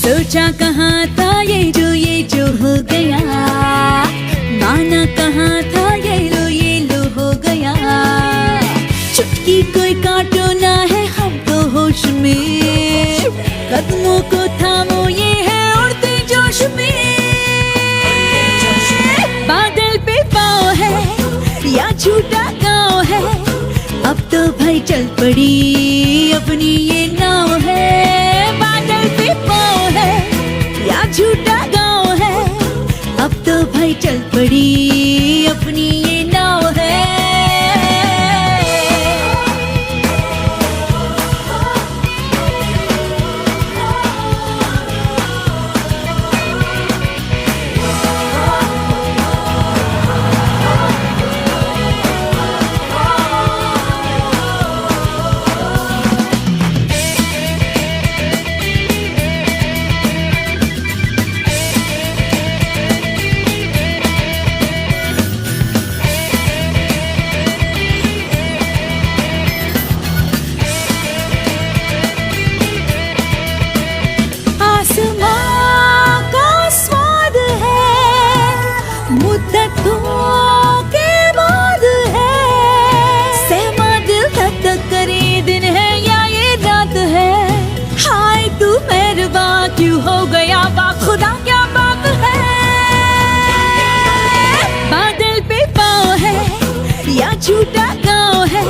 सोचा कहाँ था ये जो हो गया, माना कहाँ था ये लो हो गया। चुटकी कोई काटो ना है हम तो होश में, कदमों को थामो ये है उड़ते जोश में। बादल पे पाँव है या झूठा गाँव है, अब तो भाई चल पड़ी अपनी ये नाव है। बादल पे पाँव है या झूठा गाँव है, अब तो भाई चल पड़ी अपनी ये नाव है। क्यों हो गया वाह खुदा क्या बात है। बादल पे पाँव है या झूठा गाँव है,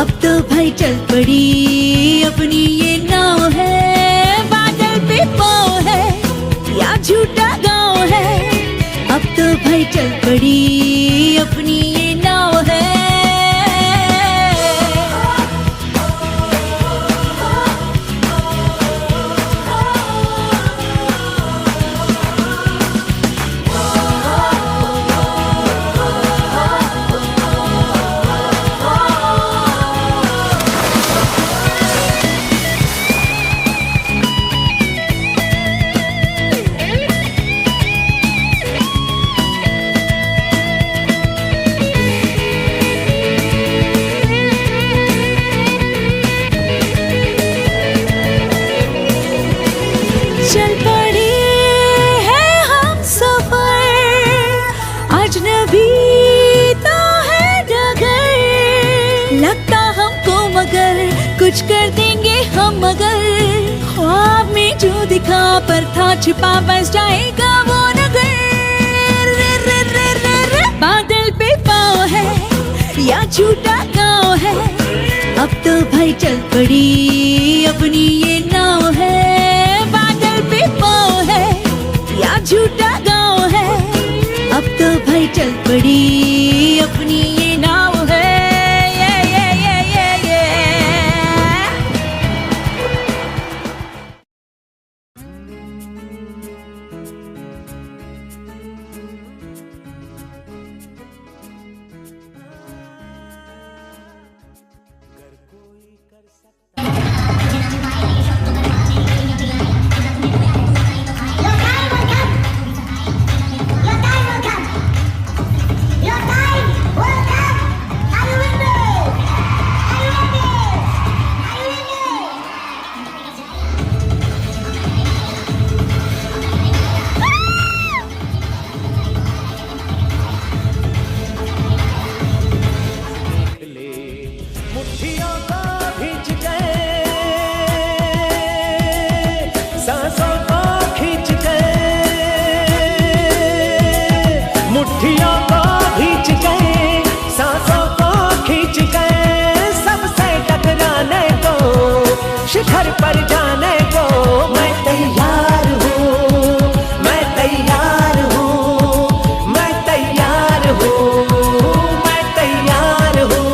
अब तो भाई चल पड़ी अपनी ये नाव है। बादल पे पाँव है या झूठा गाँव है, अब तो भाई चल पड़ी अपनी ये नाव है। चल पड़े हैं हम सफर, अजनबी तो है डगर। लगता हमको मगर कुछ कर देंगे हम, मगर ख्वाब में जो दिखा पर था छिपा बस जाएगा वो नगर। बादल पे पाँव है या झूठा गाँव है, अब तो भाई चल पड़ी अपनी ये नाव है। पे पाँव है या झूठा गाँव है, अब तो भाई चल पड़ी अपनी ये नाव है। शिखर पर जाने को मैं तैयार हूँ, मैं तैयार हूँ, मैं तैयार हूँ, मैं तैयार हूँ।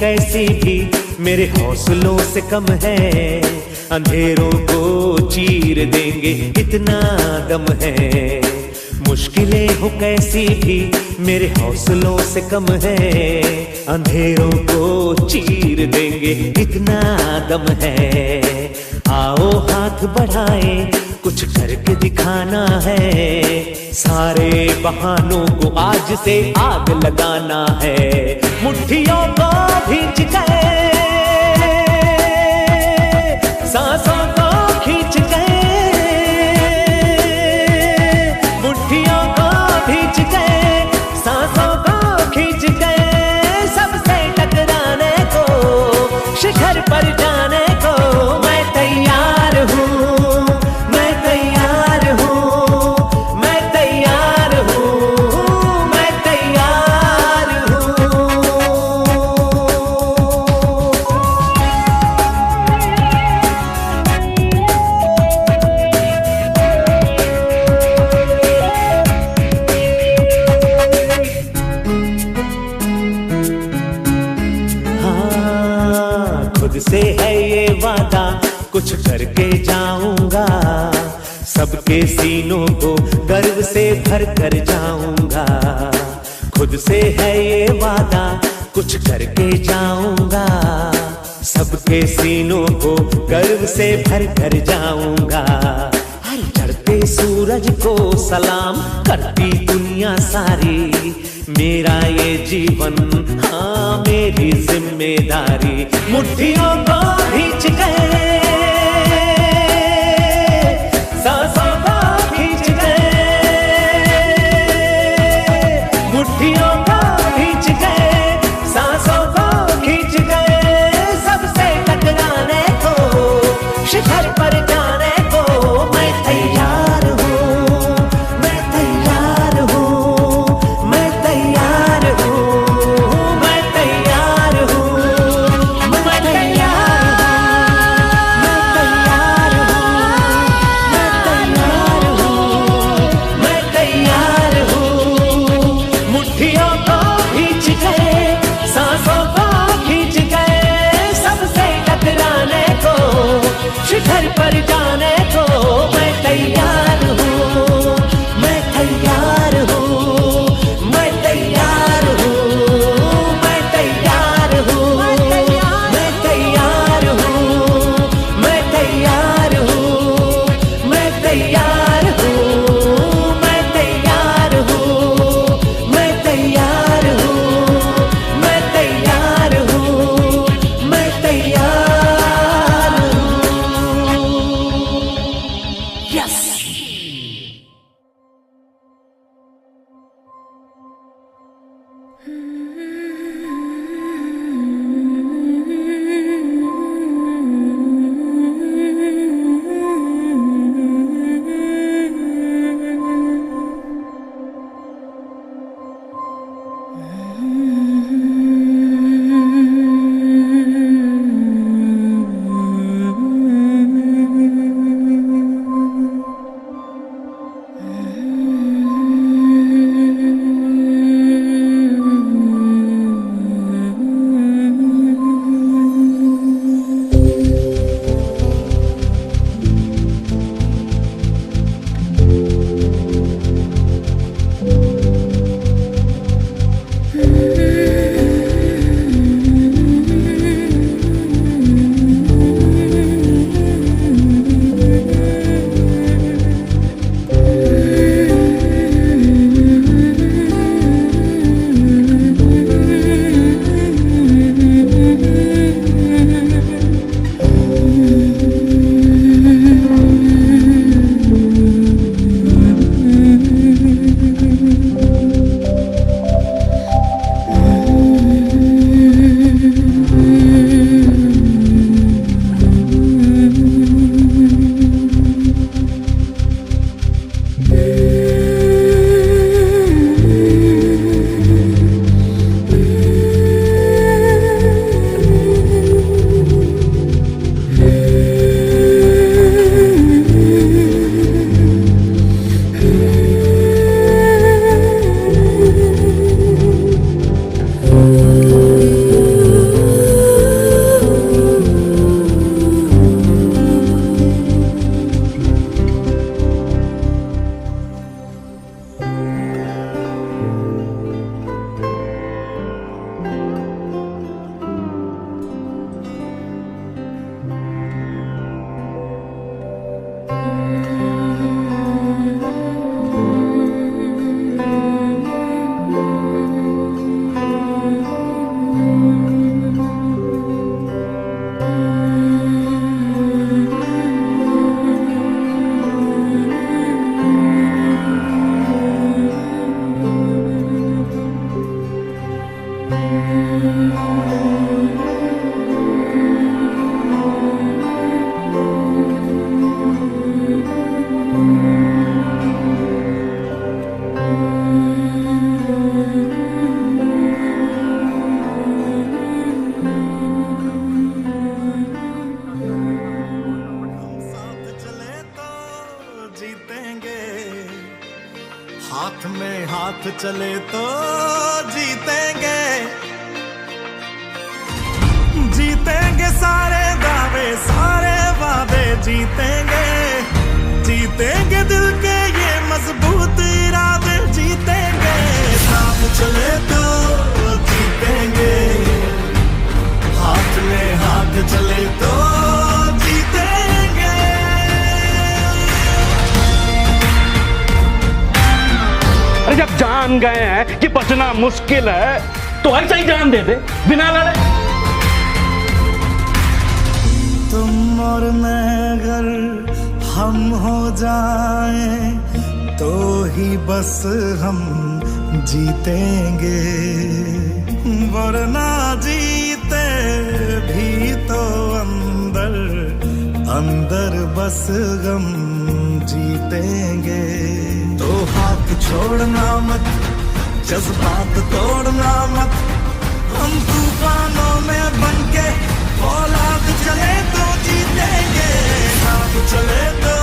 कैसी भी मेरे हौसलों से कम है, अंधेरों को चीर देंगे इतना दम है। मुश्किलें हो कैसी भी मेरे हौसलों से कम है, अंधेरों को चीर देंगे इतना दम है। आओ हाथ बढ़ाए, कुछ करके दिखाना है, सारे बहानों को आज से आग लगाना है। मुट्ठियों को भींच गए, सांसों को खींच गए, मुट्ठियों को भींच गए, सांसों को खींच गए। सबसे टकराने को, शिखर पर जाने को मैं तैयार हूँ, मैं तैयार हूँ, मैं तैयार हूँ, मैं तैयार हूँ। हाँ, खुद से है ये वादा, कुछ करके जाऊंगा, सबके सीनों को गर्व से भर कर जाऊंगा। खुद से है ये वादा, कुछ करके जाऊंगा, सबके सीनों को गर्व से भर कर जाऊंगा। हर चढ़ते सूरज को सलाम करती दुनिया सारी, मेरा ये जीवन हाँ मेरी जिम्मेदारी। मुट्ठियों को भींच गए, सांसों को खींच गए, मुट्ठियों को भींच गए, सांसों को खींच गए। सबसे टकराने को, शिखर पर जाने को मैं तैयार हूँ, मैं तैयार हूँ, मैं तैयार हूँ, मैं तैयार हूँ, मैं तैयार हूँ, मैं तैयार हूँ। मुट्ठियों को खींच गए, सांसों को खींच गए, सबसे टकराने को, शिखर पर जाने को मैं तैयार हूँ, मैं तैयार हूँ, मैं तैयार हूँ, मैं तैयार हूँ, मैं तैयार हूँ, मैं तैयार हूँ, मैं तैयार हूँ, मैं तैयार हूँ, मैं तैयार हूँ, मैं तैयार हूँ, मैं तैयार हूँ। यस। जीतेंगे, हाथ में हाथ चले तो जीतेंगे, जीतेंगे सारे दावे सारे वादे जीतेंगे, जीतेंगे दिल के ये मजबूत इरादे जीतेंगे, साथ चले तो जीतेंगे, हाथ में हाथ चले तो जीतेंगे। अरे जब जान गए हैं कि बचना मुश्किल है तो ऐसा ही जान दे दे बिना लड़े। तुम और मैं अगर हम हो जाएं तो ही बस हम जीतेंगे, वरना जीते भी तो अंदर अंदर बस गम जीतेंगे। तो हाथ छोड़ना मत, जज्बात तोड़ना मत, हम तूफानों में बनके औलाद चले तो जीतेंगे, साथ चले तो